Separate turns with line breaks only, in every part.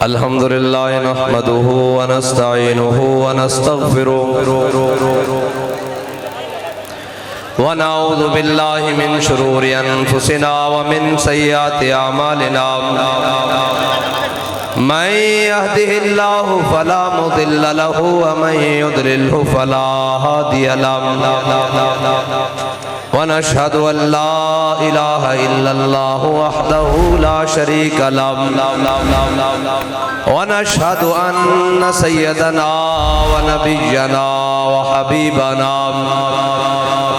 अल्हम्दुलिल्लाह नहमदुहु व नस्तईनुहु व नस्तगफिरुहु व नऊज़ु बिल्लाहि मिन शुरूरि अनफुसिना व मिन सय्यिआति अमालिना मन यहदिहिल्लाहु फला मुदिल्ल लहु व मन युद्लिल्हु फला हादिय लहु वनशहदु अल्ला इलाहा इल्लल्लाहु वहदहु ला शरीका लहु वनशहदु अन्न सय्यदना व नबिय्यना व हबीबना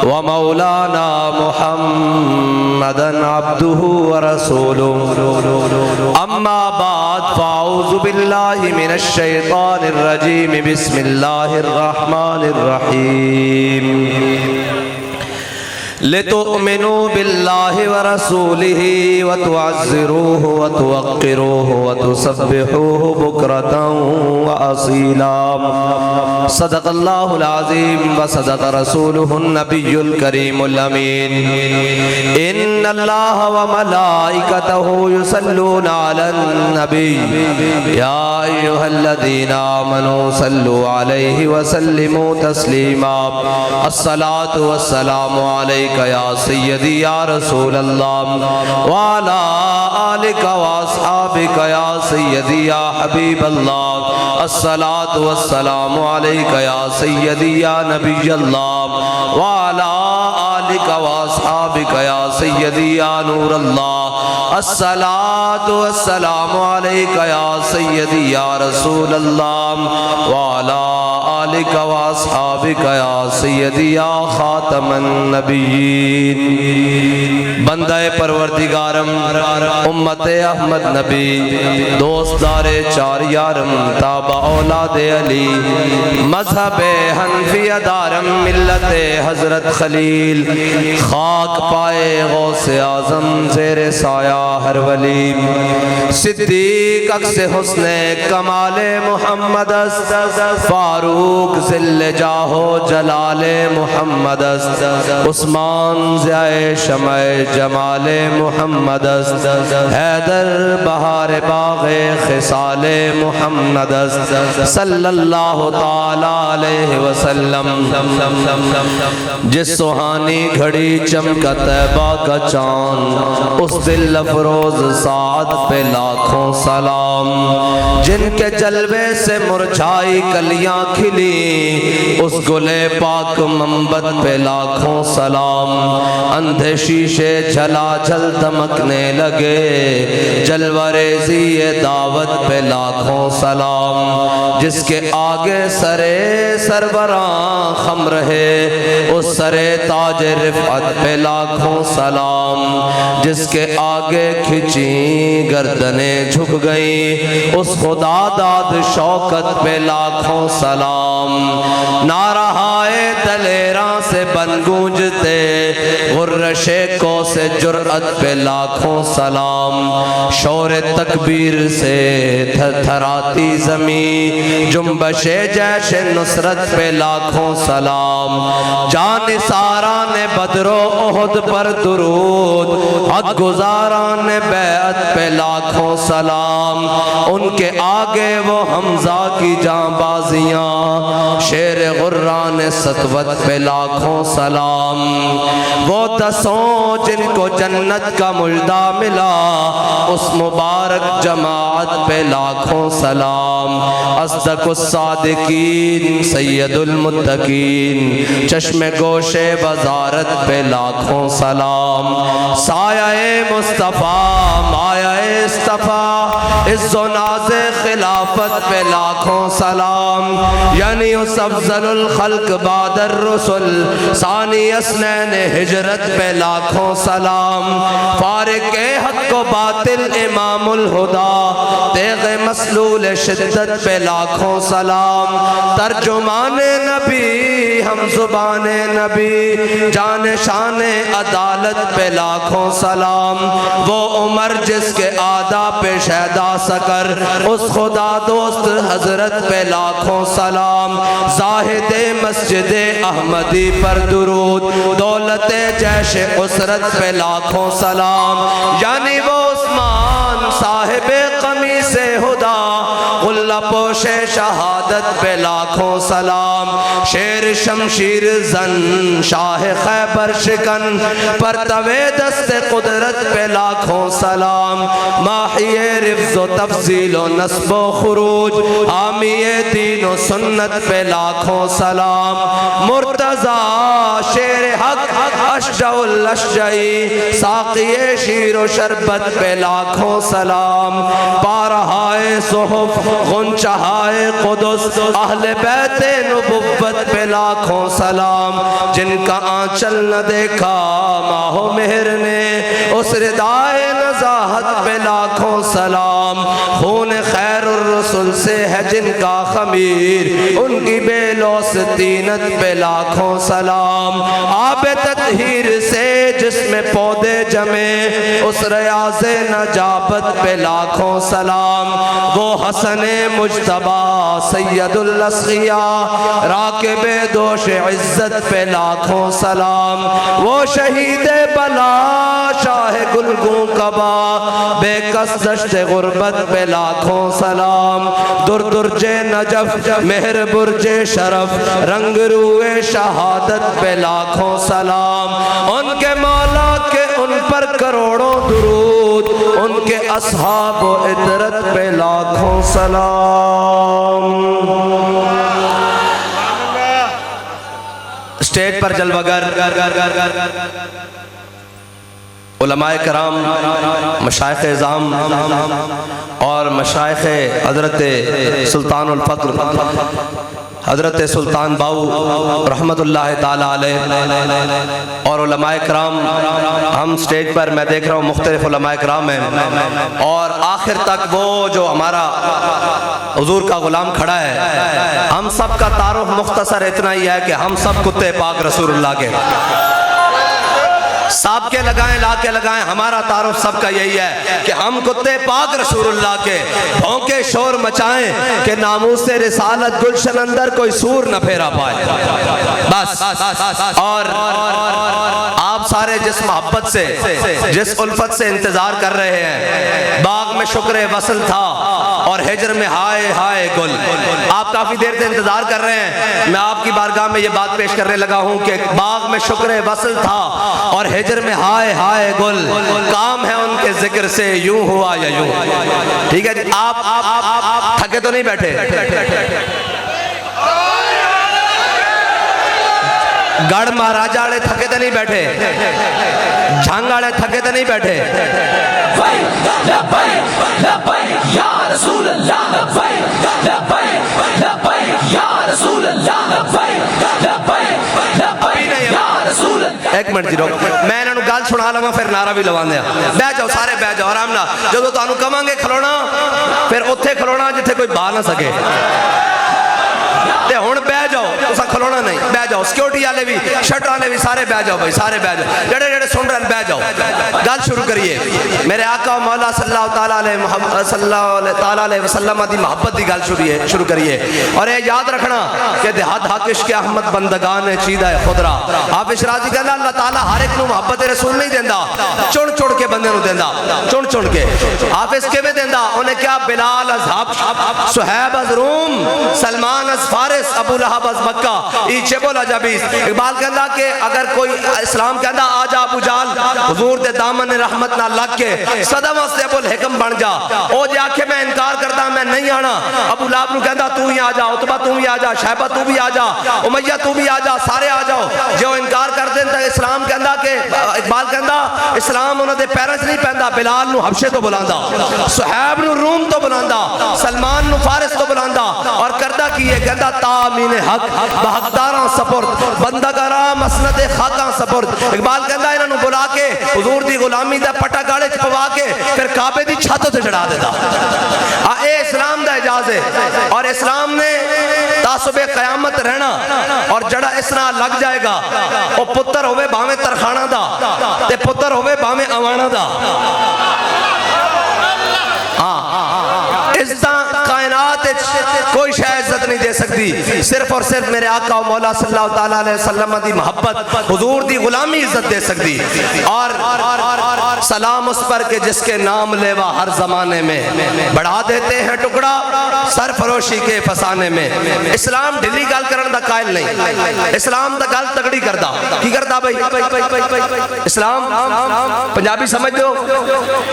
व मौलाना मुहम्मदन अब्दुहु व रसूलुहु अम्मा बाद फ़अऊज़ु बिल्लाहि मिनश शैतानिर रजीम बिस्मिल्लाहिर रहमानिर रहीम लितुअमिनु बिल्लाहि व रसूलिहि व तुअज़्ज़िरूहु व तुवक़्क़िरूहु व तुसब्बिहूहु बुक्रतन व असीला सदक़ल्लाहुल अज़ीम व सदक़ रसूलुहुन नबियुल करीमुल अमीन इन्नल्लाह व मलाइकतहु युसल्लूना अलन नबी या अय्युहल्लज़ीना आमनू सल्लु अलैहि व सल्लिमू तस्लीमा अस्सलातु वस्सलामु अलैका या सय्यदी या रसूल अल्लाह व अला आलिका व अस्हाबिका या सय्यदी या हबीब अल्लाह अस्सलातु वस्सलामु अलैका या सय्यदी या नबी अल्लाह व अला आलिका व अस्हाबिका या सय्यदी या नूर अल्लाह अस्सलातु वस्सलामु अलैका या सय्यदी या रसूल अल्लाह व अला आलिका व अस्हाबिका या सय्यदी या खातमन नबिय्यीन बंदाए परवरदिगारम उम्मते अहमद नबी दोस्तदारे चार यारम ताबा औलादे अली मजहबे हनफिया दारम मिल्लते हजरत खलील खाक पाए गौसे आजम ज़ेरे साया हर वली सिद्दीक अक्से हुस्ने कमाले मोहम्मद फारूक ज़िल्ले जाहो जलाले मोहम्मद उस्मान ज़ियाए शमए जमाले मोहम्मद हैदर बहार बाग़े खिसाले मोहम्मद सल्लल्लाहु ताला अलैहि वसल्लम जिस सुहानी घड़ी चमका तैबा का चांद उस दिल अफरोज साद पे लाखों सलाम जिनके जलवे से मुरझाई कलियां खिली उस गुले पाक मंबत पे लाखों सलाम अंधे शीशे झलाझल दमकने लगे जलवरेज़ी ये दावत पे लाखों सलाम जिसके आगे सरे सरवरां खम रहे उस सरे ताज रिफ़अत पे लाखों सलाम जिसके आगे खिंची गर्दनें झुक गई उस खुदा दाद शौकत पे लाखों सलाम नारहाए दलेरा से बन गूंजते गुर्रशे को से जुर्अत पे लाखों सलाम शोर तकबीर से थरथराती ज़मी जुम्बशे जैश नुसरत पे लाखों सलाम जानिसारा ने बदरो ओहद पर दुरूद हद गुजारा ने बैअत पे लाखों सलाम उनके आगे वो हमजा की जांबाजियां शेर गुर्रान सतवत पे लाखों सलाम वो दसों जिनको जन्नत का मुल्दा मिला उस मुबारक जमाअत पे लाखों सलाम अस्दकुस सादिकीन सैयदुल मुत्तकीन चश्मे गोशे वजारत पे लाखों सलाम साया-ए मुस्तफ़ा माया-ए इस्तफ़ा इज़्ज़ो नाज़े खिलाफत पे लाखों सलाम यानी उस अफ़ज़लुल खल्क़ बादर रसूल सानी अस्नैन हिजरत पे लाखों सलाम फारिक़े हक़ व बातिल इमामुल हुदा तेग़े मसलूल शिद्दत पे लाखों सलाम तर्जुमाने नबी हम ज़ुबाने नबी जाने शाने अदालत पे लाखों सलाम वो उमर जिसके आदा पे शहदा सकर उस खुदा दोस्त हजरत पे लाखों सलाम जाहिदे मस्जिदे अहमदी पर दुरूद दौलते जैश उसरत पे लाखों सलाम यानी वो उस्मान साहिबे कमीसे हुदा, कुल्ला पोशे शहादत पे लाखों सलाम। शेर शमशीर जन शाह खैबर शिकन, पर तवे दस्ते कुदरत पे लाखों सलाम। माहिए रिफ्ज़ो तफज़ीलो नस्बो खुरूज, आमिए दीनो सुन्नत पे लाखों सलाम। मुर्तज़ा शेर हक अशजाउल अशजाई, साक़िए शीरो शरबत पे लाखों सलाम। पारहाए सुहुफ गुंचहाए कुदुस, अहले बैते नबुव्वत पे लाखों सलाम। जिनका आंचल न देखा माहो मेहर ने, उस रिदाए नज़ाहत पे लाखों सलाम। खून खैरुर रसूल से है जिनका खमीर, उनकी बेलौस तीनत पे लाखों सलाम। आबे तत्हीर से जिसमें पौधे जमे, उस रियाज़े नजाबत पे लाखों सलाम। वो हसने मुज्तबा सैयदुल अस्क़िया, राकिबे दोष इज्जत पे लाखों सलाम। वो शहीद बला शाह गुलगू कबा, बेकस दश्त गुर्बत पे लाखों सलाम। दुर दुर्जे नजफ मेहर बुर्जे शरफ, रंग रूए शहादत पे लाखों सलाम। उनके मौला के उन पर करोड़ों दुरूद, उनके असहाब व इतरत पे लाखों सलाम। स्टेज पर जलवागर उलमाए कराम, मशाइख़ इज़ाम और मशाइख़ हज़रत सुल्तानुल फ़क्र हज़रत सुल्तान बाऊ रहमतुल्लाह ताला अलैह और उलमाए कराम, हम स्टेज पर मैं देख रहा हूँ मुख्तलिफ उलमाए कराम हैं। और आखिर तक वो जो हमारा हुजूर का गुलाम खड़ा है, हम सब का तारुफ मुख्तसर इतना ही है कि हम सब कुत्ते पाक रसूलुल्लाह के साहब के लगाएं ला के लगाएं, हमारा तारुफ सबका यही है कि हम कुत्ते पाक रसूलुल्लाह के भौंके शोर मचाएं कि नामूस से रिसालत गुलशन अंदर कोई सूर न फेरा पाए। बस और आप सारे जिस मोहब्बत से जिस उल्फत से इंतजार कर रहे हैं, बाग में शुक्र वसल था और हिजर में हाय हाय गुल, आप काफी देर से इंतजार कर रहे हैं। मैं आपकी बारगाह में ये बात पेश करने लगा हूँ कि बाग में शुक्र वसल था और हिजर में हाय हाय गुल, काम है उनके जिक्र से यूं हुआ या यूं। ठीक है जी, आप थके तो नहीं बैठे? गढ़ महाराजा वाले थके तो नहीं बैठे? झांग वाले थके तो नहीं बैठे? एक मिनट जी रोक, मैं इन्होंने गल सुना लवा फिर नारा भी लवा दिया। बह जाओ सारे, बह जाओ आराम ना। जो तुहानू कवांगे खलोना, फिर उत्थे खलोना जिथे कोई बह ना सके। हुण बह जाओ, तुसा खलोना नहीं, बह जाओ। सिक्योरिटी वाले भी, शटर वाले भी, सारे बह जाओ भाई, सारे बह जाओ। जेड़े जेड़े सुन रहे बह जाओ। गल शुरू करिए। मेरे आका मौला सल्लल्लाहु ताला अलैहि वसल्लम दी मोहब्बत दी गल शुरू करिए। और ये याद रखना कि देहात हक इश्क अहमद बंदगान चीदा है खुदरा। हाफिज राजी कहंदा अल्लाह ताला हर एक नूं मोहब्बत रसूल नहीं देंदा, चुन चुन के बंदे नूं देंदा, चुन चुन के। हाफिज किवें देंदा? उन्हें क्या बिलाल अज हबश, सुहैब अज रूम, सलमान अज फारिस, अबू लहब अज मक्का, ईचे बोला जाबीस। इकबाल कहंदा कि अगर कोई इस्लाम कहंदा आ जा अबू जाल, हुजूर दे दामन रहमत ना लग के सदा वास्ते अबुल हिकम बन जा। ओ जे आखे मैं इनकार करदा, मैं नहीं आना, अबू लहब नूं कहंदा तू ही आ जा, उतबा तू भी आ जा, शैबा तू भी आ जा, उमैया तू भी आ जा, सारे आ जाओ। जो इनकार कर देन तां इस्लाम कहंदा कि इकबाल कहंदा इस्लाम उन्हां दे पैरां च नहीं पैंदा। बिलाल नूं हबशे तो बुलांदा, सुहैब नूं रूम तो बुलांदा, सलमान नूं फारिस तो बुलांदा। और करदा की है? कहंदा तामीन हक बहकदारां सपुर्द, बंदागारा मसनद खाकां सपुर्द। इकबाल कहंदा इन्हां नूं बुला के हुजूर दी गुलामी दा पटा गाड़े च पवा के फिर काबे दी छत ते चढ़ा देता। ए इस्लाम दा इजाज़ है। और इस्लाम ने तासुबे क़यामत रहना, और जड़ा इस नाल लग जाएगा वो पुत्र होवे भावें तरखाना दा ते पुत्र होवे भावें अवाना दा। हाँ, इस कायनात कोई शय इज्जत नहीं दे सकती, सिर्फ और सिर्फ मेरे आका और मौला सल्लल्लाहु तआला अलैहि वसल्लम दी मोहब्बत, हुजूर दी गुलामी इज्जत दे सकती। और सलाम उस पर के जिसके नाम लेवा हर जमाने में, बढ़ा देते हैं टुकड़ा सरफरोशी के फसाने में। इस्लाम ढिली गल करन दा कायल नहीं, इस्लाम दा गल तगड़ी करदा की करदा भाई इस्लाम पंजाबी समझ दो।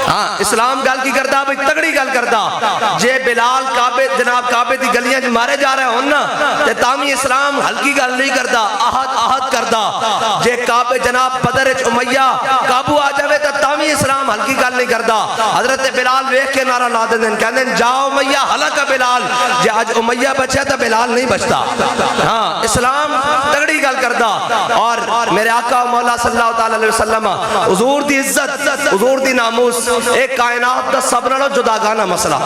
हाँ, इस्लाम गल की करदा भाई, तगड़ी गल करदा। जे बिलाल काबे जनाब काबे दी गलियां च मारे जा रहे हो ना ते तामी इस्लाम हल्की गल नहीं करदा, आहद आहद करदा। जे काबे जनाब बदर च उमैया काबू आ जावे तो तामी इस्लाम हल्की गल नहीं करदा। हजरत बिलाल वेख के नारा ला देंदे, कहंदे जाओ उमैया हलक बिलाल, जे आज उमैया बचा तो बिलाल नहीं बचता। हाँ, इस्लाम तगड़ी गल करदा। और मेरे आका मौला सल्लल्लाहु तआला अलैहि वसल्लम हुजूर दी इज्जत, हुजूर दी नामूस एक कायनात दा सब नालों जुदागाना मसला।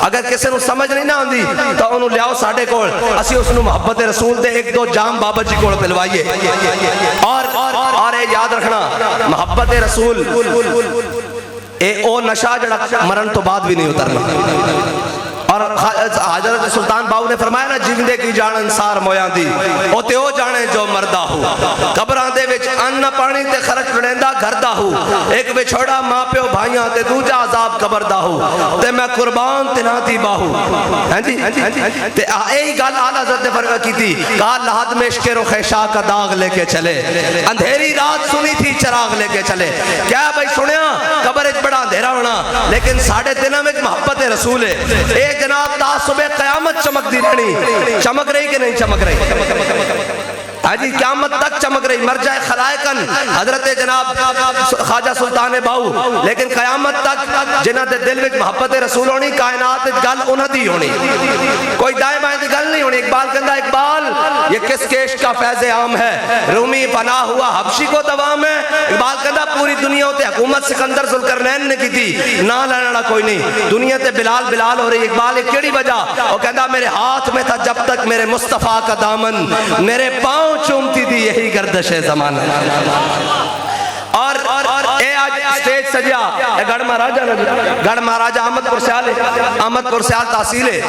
अगर किसी को समझ नहीं ना आंदी तो उन्होंने लियाओ साडे कोल, असीं उसनूं मोहब्बत रसूल दे एक दो जाम बाबा जी कोल पिलवाइए। और ये याद रखना, मोहब्बत रसूल ए ओ नशा जड़ा मरण तो बाद भी नहीं उतरना। और हजरत सुल्तान बाहू ने फरमाया ना, जिंदे की जान अंसार मोया दी ओ ते ओ जाने जो मरदा हो। कबरां दे विच अन्न पानी ते खर्च लड़ेंदा घरदा हो, एक विछोड़ा मां प्यो भाइयां ते दूजा अजाब कबर दा हो, ते मैं कुर्बान ते ना दी बाहू। हां जी, ते यही गल आला हज़रत ने फरमाया की थी, काल लहद में इश्क़ रुख़ शाह का दाग लेके चले, अंधेरी रात सुनी थी चराग लेके चले। क्या भाई सुनिया, कबर च बड़ा अंधेरा होना, लेकिन साढ़े दिनों में मोहब्बत रसूल है। जनाब ता सुबह कयामत चमकती रहनी, चमक रही कि नहीं चमक रही? हाजी क़यामत तक चमक रही, मर जाए खलायकन हजरत जनाब ख्वाजा सुल्तान बाहू, लेकिन क़यामत तक जिन्हां दे दिल में मोहब्बत रसूल होनी, कायनात गल उन्हां दी होनी, कोई दाएं बाएं दी गल नहीं होनी। इकबाल कहंदा, इकबाल ये किस केश का फैज़ आम है, रूमी पनाह हुआ हबशी को दवाम है। इकबाल कहंदा, पूरी दुनिया ते हुकूमत सिकंदर जुल्करनैन ने की थी, ना लैण वाला कोई नहीं, दुनिया ते बिलाल बिलाल हो रही। इकबाल एक केड़ी वजह? वो कहंदा, मेरे हाथ में था जब तक मेरे मुस्तफ़ा का दामन, मेरे पाँव चूमती थी यही गर्दश है ज़माना। और ए आज स्टेज सजा गढ़ महाराजा, गढ़ महाराजा अहमदपुर स्याल है, अहमदपुर स्याल तहसील है।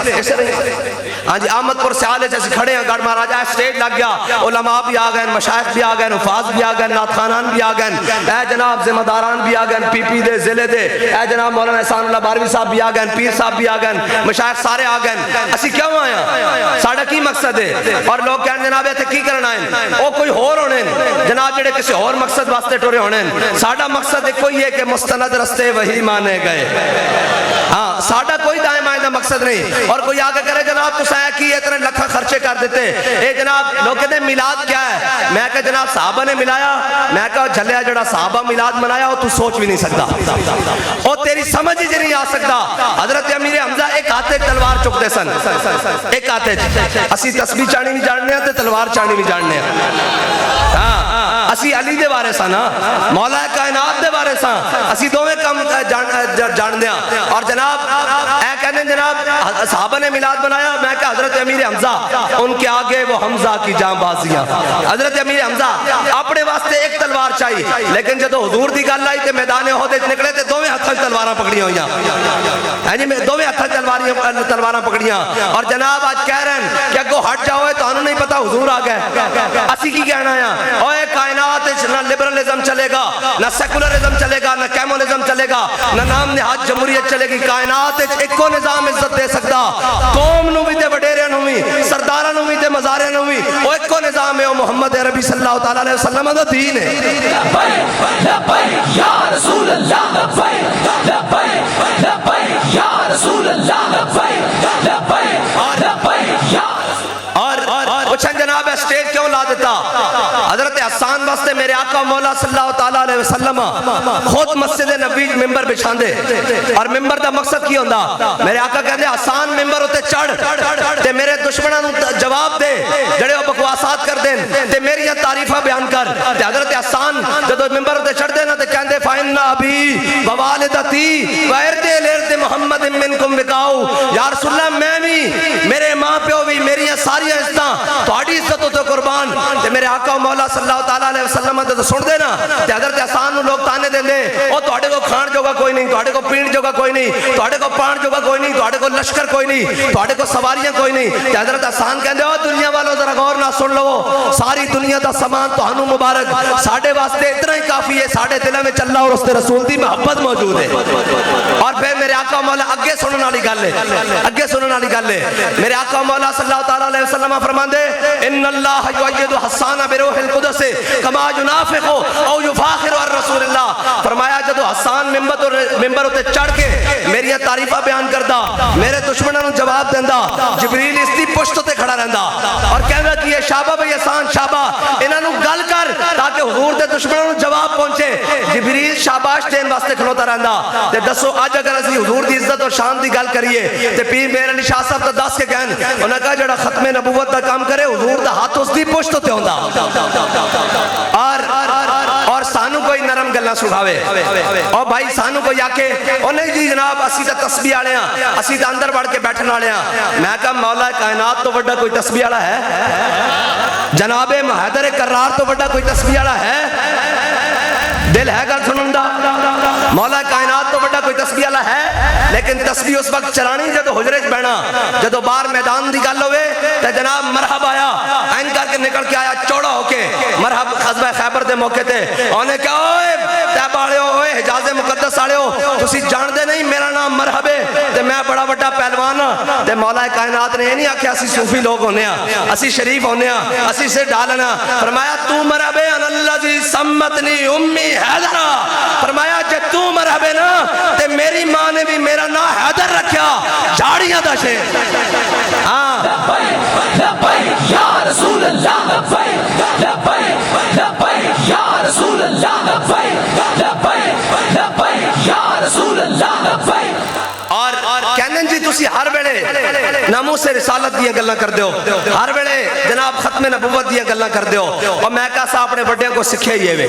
हाँ जी, अहमदपुर स्याल है, जैसे खड़े हैं गढ़ महाराजा, स्टेज लग गया, उलमा भी आ गए, मशाइख भी आ गए, हुफाज भी आ गए, नात खानान भी आ गए, ए जनाब जिम्मेदारान भी आ गए, पीपी दे जिले दे, ए जनाब मौलाना एहसानुल्लाह बारवी साहब भी आ गए, पीर साहब भी आ गए, मशाइख सारे आ गए। असी क्यों आया, साडा की मकसद है? और लोग कहते जनाब इत्थे की करना है, वो कोई होर होने जनाब जेडे किसी होर मकसद वास्ते टुरे होने। साडा मकसद एक कोई है कि मुस्तनद रस्ते वही माने गए। हाँ, साडा कोई दाएं बाएं का मकसद नहीं। और कोई आगे करे जनाब तुस आया कि इतने लखा खर्चे कर देते, ए जनाब लोग कहते मिलाद क्या है? मैं कहा जनाब साहबा ने मिलाया, मैं कहा झलिया जड़ा साहबा मिलाद मनाया वो तू सोच भी नहीं सकता, और तेरी समझ ही नहीं आ सकता। हजरत अमीर हमजा एक हाथे तलवार चुकते सन, एक हाथे असी तस्बीह चाणी भी जानने ते तलवार चाणी भी जानने। हाँ, असी अली दे बारे सा ना, मौला कायनात दे बारे सा, असी दोवें कम जानने। और जनाब ए कहने जनाब साहबा ने मिलाद बनाया, मैं कहा हजरत अमीर हमजा उनके आगे वो हमजा की जांबाजियां। हजरत अमीर हमजा अपने वास्ते एक तलवार चाहिए, लेकिन जो हुजूर दी गल आई ते मैदान ओहदे निकले ते दोवें हत्थां तलवारां पकड़ियां हुईयां। हां जी, दोवें हत्थां तलवारां पकड़ियां। और जनाब आज कह रहे हैं कि अगो हट जाओ, तुहानू नहीं पता हुजूर आ गए। असी की कहना है, ओए कायनात ना लिबरलिज्म चलेगा, ना सेकुलरिज्म चलेगा, ना कम्युनिज्म चलेगा, ना नाम निहाज जमहूरियत चलेगी। कायनात एको निजाम इज्जत दे सकता, कौम नू भी ते वडेरियां नू भी, सरदारां नू भी ते मज़ारियां नू भी, ओ एको निजाम है, ओ मोहम्मद अरबी सल्लल्लाहु तआला अलैहि वसल्लम दा दीन है। लब्बैक लब्बैक या रसूल अल्लाह, लब्बैक लब्बैक लब्बैक या रसूल अल्लाह, लब्बैक लब्बैक लब्बैक या। और जनाब स्टेज क्यों ला देता? हजरत हसन वास्ते मेरे आका मौला सल्लल्लाहु तआला अलैहि वसल्लम खुद मस्जिद नबी मिंबर बिछांदे, और मिंबर दा मकसद की होंदा? मेरे आका कहंदे हसन मिंबर उत्ते चढ़ ते मेरे दुश्मनां नूं जवाब दे जेड़े बकवासात कर देन ते मेरी तारीफां बयान कर। ते हजरत हसन जदों मिंबर उत्ते चढ़दे ना ते कहंदे फाइन्ना अबी व वालिदती व इर्दे लिर्दे मुहम्मद मिनकुम बिकाऊ। या रसूल अल्लाह, मैं भी, मेरे मां प्यो भी, मेरी सारी इज्जतां तुहाडी इज्जत पुश्तों तो कुर्बान ते मेरे आका मौला सल्लल्लाहु ताला अलैहि वसल्लम ते सुन दे ना ते हज़रत हसन नु लोग ताने देंदे ओ तुहाडे को खाण जोगा कोई नहीं, तुहाडे को पीण जोगा कोई नहीं, तुहाडे को पाण जोगा कोई नहीं, तुहाडे को लश्कर कोई नहीं, तुहाडे को सवारियां कोई नहीं। ते हज़रत हसन कहंदे ओ दुनिया वालों जरा गौर ना सुन लो, सारी दुनिया दा सामान तुहानू मुबारक, साडे वास्ते इतना ही काफी है, साडे दिल में अल्लाह और उसके रसूल दी मोहब्बत मौजूद है। और फिर मेरे आका मौला अगे सुनने वाली गल है, अगे सुनने वाली गल है। मेरे आका मौला सल्लल्लाहु ताला अलैहि वसल्लम फरमांदे इन्नल्लाह युअय्यिदु हस्सान बिरूहिल कुदस कमा युनाफिकु औ युफाखिरु अर रसूलिल्लाह। फरमाया जदों हस्सान मिंबर उते चढ़ के मेरियां तारीफां बयान करदा, मेरे दुश्मनां नूं जवाब देंदा, जिब्रील इसदी पुश्त ते खड़ा रहंदा और कहंदा कि ये शाबा भाई हस्सान शाबा, इन्हां नूं गल कर ताकि हुजूर दे दुश्मनां नूं जवाब पहुंचे। जिब्रील शाबाश देने वास्ते खलोता रहंदा। ते दसो अज अगर असीं हुजूर दी इज्जत और शान दी गल करिए ते पीर मेहर अली शाह साहब तो दस के कहन, उन्हां कहा जेड़ा खत्मे नबूवत दा काम करे हुजूर दा हाथ उसदी पुश्त ते हुंदा और सानू कोई नरम गल्लां सुनावे और भाई सानू कोई आके ओ नहीं जी जनाब असीं तां तस्बीह वाले हां, असीं तां अंदर वड़ के बैठण वाले हां। मैं कहा मौला कायनात तो बड़ा कोई तस्बीह वाला है? जनाबे हैदर करार तो बड़ा कोई तस्बीह वाला है? दिल है गल सुनन दा? मौला कायनात तो बड़ा कोई तस्बीह वाला है? लेकिन तस्बीह उस वक्त चलानी जदों हुजरे च बहना, जदों बाहर मैदान दी गल होवे ते जनाब मरहब आया ऐन करके निकल के आया चौड़ा होके मरहब ग़ज़वा खैबर दे मौके ते उन्हें कहा ओए तैब वालिओ, ओए हिजाज़े मुकद्दस वालिओ, तुसीं जानदे नहीं मेरा नाम मरहब है ते मैं बड़ा वड्डा पहलवान हां। ते मौला कायनात ने ये नहीं आख्या असीं सूफी लोग होने आ, असीं शरीफ होने आ, असीं सिर ढालना। फरमाया तू मरहब है अनल्लज़ी सम्मतनी उम्मी हैदरा। फरमाया जे तू मरहब है ना ते मेरी मां ने भी मेरा नाम हैदर रखा, झाड़ियां दा शेर। हां लब्बैक या रसूल अल्लाह, लब्बैक लब्बैक लब्बैक या रसूल अल्लाह, लब्बैक लब्बैक लब्बैक या रसूल अल्लाह, लब्बैक। और कहने जी तुसी हर वेले नामूस से रिसालत दी गल्लां करदे हो, हर वेले जनाब खत्मे नबूवत दी गल्लां करदे हो और मैं कहा अपने बड़े को सिखे ही वे।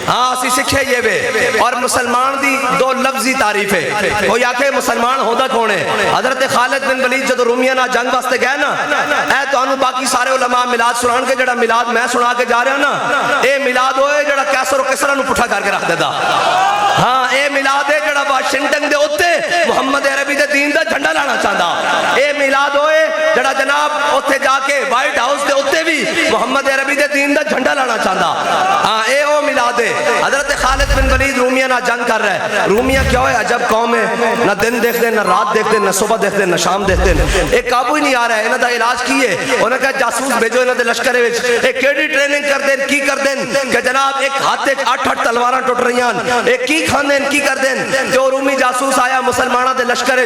हाँ असी सिखे ही वे। और मुसलमान दी दो लफ्जी तारीफ है। कोई आखे मुसलमान होता कौन है? हजरत खालिद बिन वलीद जदों रूमिया नाल जंग वास्ते गए ना, ऐ तुहानू बाकी सारे उलमा मिलाद सुनाण के जेड़ा मिलाद मैं सुना के जा रहा ना, ये मिलाद होए जेड़ा कैसर और किसरा नू पुठा करके रख देता। हाँ ये मिलाद है जेड़ा वाशिंगटन दे उत्ते मुहम्मद अरबी दे दीन दा झंडा लाना चाहता। ये मिलाद होए जड़ा जनाब उत्थे जाके व्हाइट हाउस दे उत्ते भी मुहम्मद अरबी दे दीन दा झंडा लाना चाहता। हाँ ये ओ मिलाद है। हजरत खालिद बिन वलीद रूमिया ना जंग कर रहा है। रूमिया क्या है? अजब कौम है, ना दिन देखते ना रात देखते ना सुबह देखते ना शाम देखते, एक काबू ही नहीं आ रहा है। इन्हां दा इलाज की है? उन्हें कहा जासूस भेजो इन्हां दे लश्कर विच। एक केड़ी ट्रेनिंग कर देन की कर देन कि जनाब एक हाथ च 8-8 तलवारां टुट रहीआं, एक की खांदे की कर देन। जो रूमी जासूस आया मुसलमाना दे लश्कर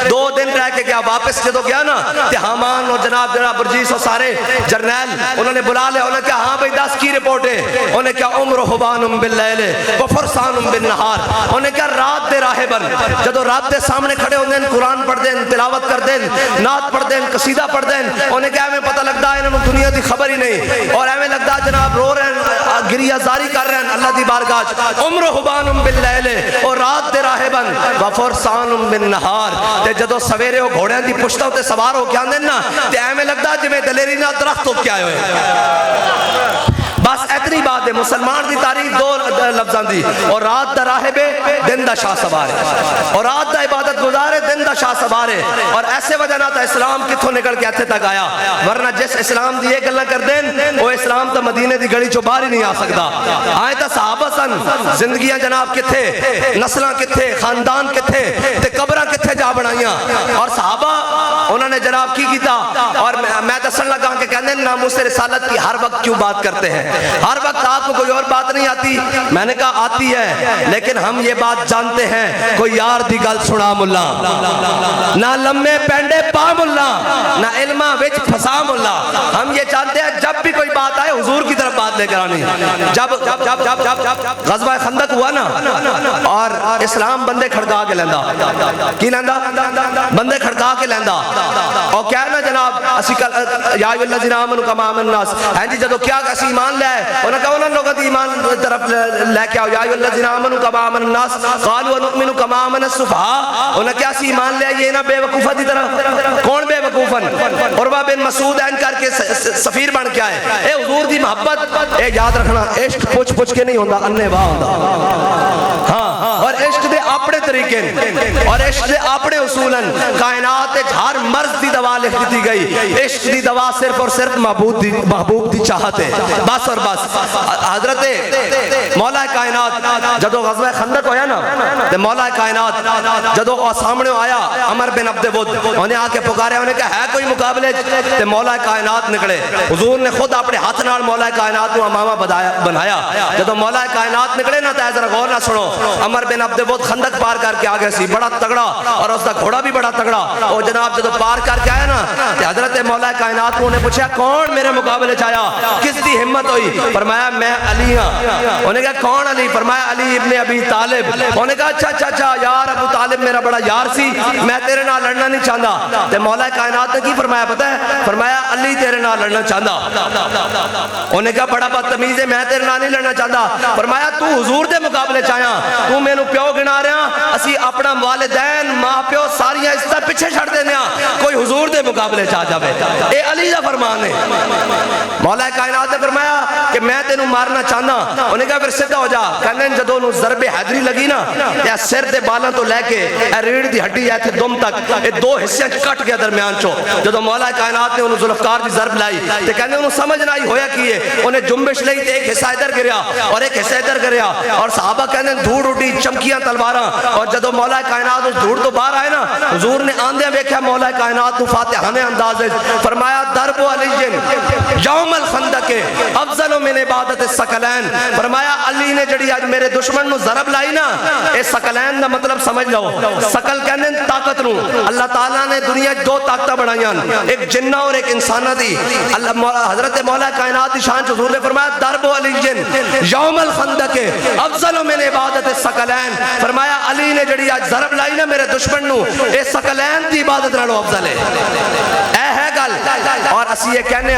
2 दिन रह के गया, वापस जो गया ना ते हामान और जनाब बुरजीस और सारे जरनैल उन्होंने बुला लिया। उन्होंने कहा हाँ भाई 10 की रिपोर्ट है? उन्हें क्या उम्र हुबानुम बिल्लैल व फरसानुम बिन नहार। उन्हें क्या रात दे राहिबन जदों रात दे सामने खड़े होंदे ने, कुरान पढ़दे ने, तिलावत करदे ने, नात पढ़दे ने, कसीदा पढ़दे ने। उन्हें क्या एवें पता लगदा इन्हां दुनिया की खबर ही नहीं और एवें लगदा जनाब रो रहे हैं, गिरियाजारी कर रहे हैं अल्लाह दी बारगाह। उम्र हुबानुम बिल्लैल और रात दे राहिबन व फरसानुम बिन नहार। ते जदों सवेरे वो घोड़ियां दी पुश्तां ते सवार हो के आंदे ना ते एवें लगदा जिवें दलेरी नाल दरख्त उग के आए होए। बस इतनी बात है। मुसलमान की तारीफ 2 लफ्जां दी, और रात दा राहिब है, दिन दा शाह सवार है, और रात दा इबादत गुजार है, दिन दा शाह सवार है। और ऐसे वजह ना इस्लाम कित्थों निकल के इत्थे तक आया, वरना जिस इस्लाम दी ये गल्लां करदे न वो इस्लाम तो मदीने दी गली चों बाहर ही नहीं आ सकदा। आए तां सहाबा सन, जिंदगियां जनाब कित्थे, नस्लां कित्थे, खानदान कित्थे ते कबरां कित्थे जा बनाईयां। और सहाबा उन्होंने जनाब की कीता। और मैं दसन लगा कि कहते हैं नामूस रिसालत की हर वक्त क्यों बात करते हैं? हर वक्त आपको कोई और बात नहीं आती? मैंने कहा आती है, लेकिन हम ये बात जानते हैं कोई यार दी गल सुना मुल्ला, ना लम्बे पेंडे पा मुल्ला, ना इल्मा विच फसा मुल्ला। हम ये जानते हैं जब भी कोई बात आए हुजूर की तरफ बात लेकर आनी। जब जब जब जब जब ग़ज़वा खंदक हुआ ना और इस्लाम बंदे खड़का के लेंदा, की लेंदा? बंदे खड़का के लेंदा। और क्या है ना जनाब ਅਸੀਂ या अय्युहल्लज़ीना आमनू कमा आमन नास हैं जी जदों क्या ਅਸੀਂ ईमान ले आए उन्होंने कहा उन्होंने लोगों की ईमान तरफ लेके आओ या अय्युहल्लज़ीना आमनू कमा आमन नास क़ालू अनुमिनु कमा आमन अस्सुफ़हा उन्होंने क्या ਅਸੀਂ ईमान ले आए ये ना बेवकूफा की तरह कौन बेवकूफन उरवा बिन मसूद एन करके सफीर बन के आए ए हुजूर दी मोहब्बत ए याद रखना इश्क पुछ पुछ के नहीं होता अन्ने वाह होता हाँ और इश्क दे अपने तरीके और इश्क दे अपने उसूलन कायनात हर मर्ज की दवा लिख दी गई इश्क की दवा सिर्फ और सिर्फ महबूब की चाहत है बस और बस हजरत मौला कायनात जदों ग़ज़वा खंदक होया ना ते मौला कायनात जदों सामने आया अमर बिन अब्द वुद उन्हें आके पुकारे उन्हें कहा है कोई मुकाबले ते मौला कायनात निकले हुजूर ने खुद अपने हाथ नाल मौला कायनात को अमामा बनाया जदों मौला कायनात निकले ना तो जरा गौर ना सुनो अमर बिन अब्द वुद खंदक पार करके आ गए सी बड़ा तगड़ा और उसका घोड़ा भी बड़ा तगड़ा और जनाब जदों पार करके आया ना हजरत मौला कायनात को उन्हें पूछा कौन मेरे मुकाबले आया किसकी हिम्मत हुई फरमाया मैं अली हाँ उन्हें कहा कौन अली फरमाया अली इब्ने अबी तालिब उन्हें कहा अच्छा अच्छा अच्छा यार अबू तालिब मेरा बड़ा यार सी मैं तेरे नाल लड़ना नहीं चाहता ते मौला कायनात ने की फरमाया पता है फरमाया अली तेरे नाल लड़ना चाहता उन्हें कहा बड़ा बदतमीज है मैं तेरे नाल नहीं लड़ना चाहता फरमाया तू हुजूर दे मुकाबले आया तू मैनू प्यो गिना रहा असी अपना वालिदैन मां प्यो सारियां इज्जतां पीछे छड़ देने कोई हुजूर दे मुकाबले आ जावे ए अली दा फरमान है मौला कायनात ने फरमाया कि मैं तेनू मारना चाहना उन्हें कहा फिर सीधा हो जा कहने जदों नु ज़रबे हैदरी लगी ना ते सिर दे बालों तो लेके ए रीढ़ दी हड्डी इत्थे दुम तक ए दो हिस्से कट गया दरमियान चो जदों मौला कायनात ने उन्हें जुल्फकार दी ज़रब लाई ते कहने उन्हें समझ ना आई होया की है उन्हें जुम्बिश लई ते एक हिस्सा इधर गिरया और एक हिस्सा इधर गिरया और सहाबा कहने धूड़ उड़ी चमकियां तलवारां और जदों मौला कायनात उस धूड़ तो बाहर आए ना हुजूर ने आंदे वेख्या मौला कायनात नु फातिहाने अंदाज फरमाया दरबो अलीजिन यौमल खंदक अफजल मिन इबादत सकलैन फरमाया अली ने जड़ी आज मेरे दुश्मन नु ज़रब लाई ना ए सकलैन दा मतलब समझ लो सकल कहने ताकत नु अल्लाह ताला ने दुनिया दो ताकत बनाईयां एक जिन्ना और एक इंसाना दी अल्लाह हजरत मौला कायनात दी शान हुजूर ने फरमाया दरबो अलीजिन यौमल खंदक अफजल मिन इबादत सकलैन फरमाया अली ने जड़ी आज ज़रब लाई ना मेरे दुश्मन नु ए सकलैन दी इबादत नालों अफजल है ऐ है गल और असी ये कहने